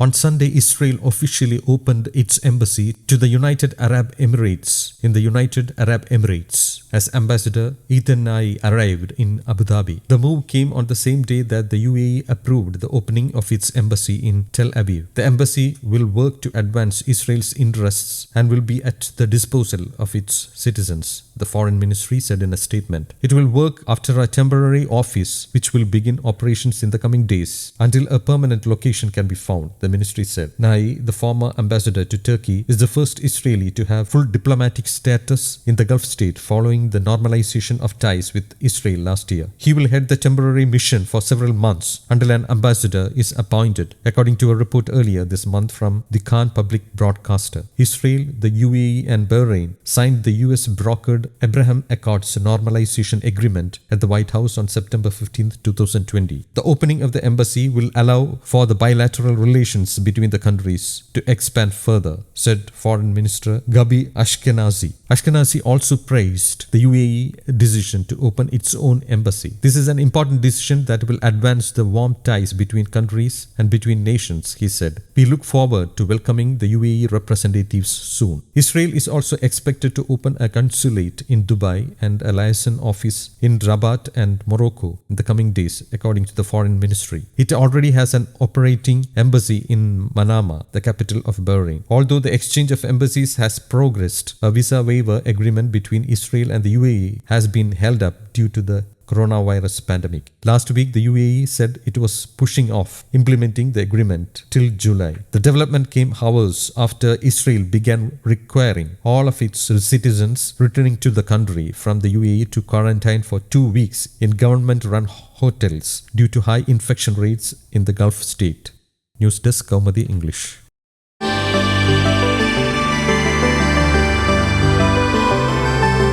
On Sunday, Israel officially opened its embassy to the United Arab Emirates in the United Arab Emirates as Ambassador Eitan Na'eh arrived in Abu Dhabi. The move came on the same day that the UAE approved the opening of its embassy in Tel Aviv. The embassy will work to advance Israel's interests and will be at the disposal of its citizens, the Foreign Ministry said in a statement. It will work after a temporary office which will begin operations in the coming days until a permanent location can be found, the ministry said. Na'eh, the former ambassador to Turkey, is the first Israeli to have full diplomatic status in the Gulf state following the normalization of ties with Israel last year. He will head the temporary mission for several months until an ambassador is appointed, according to a report earlier this month from the Khan public broadcaster. Israel, the UAE and Bahrain signed the US-brokered Abraham Accords normalization agreement at the White House on September 15, 2020. The opening of the embassy will allow for the bilateral relations between the countries to expand further, said Foreign Minister Gabi Ashkenazi. Ashkenazi also praised the UAE decision to open its own embassy. This is an important decision that will advance the warm ties between countries and between nations, he said. We look forward to welcoming the UAE representatives soon. Israel is also expected to open a consulate in Dubai and a liaison office in Rabat and Morocco in the coming days, according to the Foreign Ministry. It already has an operating embassy in Manama, the capital of Bahrain. Although the exchange of embassies has progressed, a visa waiver agreement between Israel and the UAE has been held up due to the coronavirus pandemic. Last week, the UAE said it was pushing off implementing the agreement till July. The development came hours after Israel began requiring all of its citizens returning to the country from the UAE to quarantine for 2 weeks in government-run hotels due to high infection rates in the Gulf state. News Desk, Kaumudy English.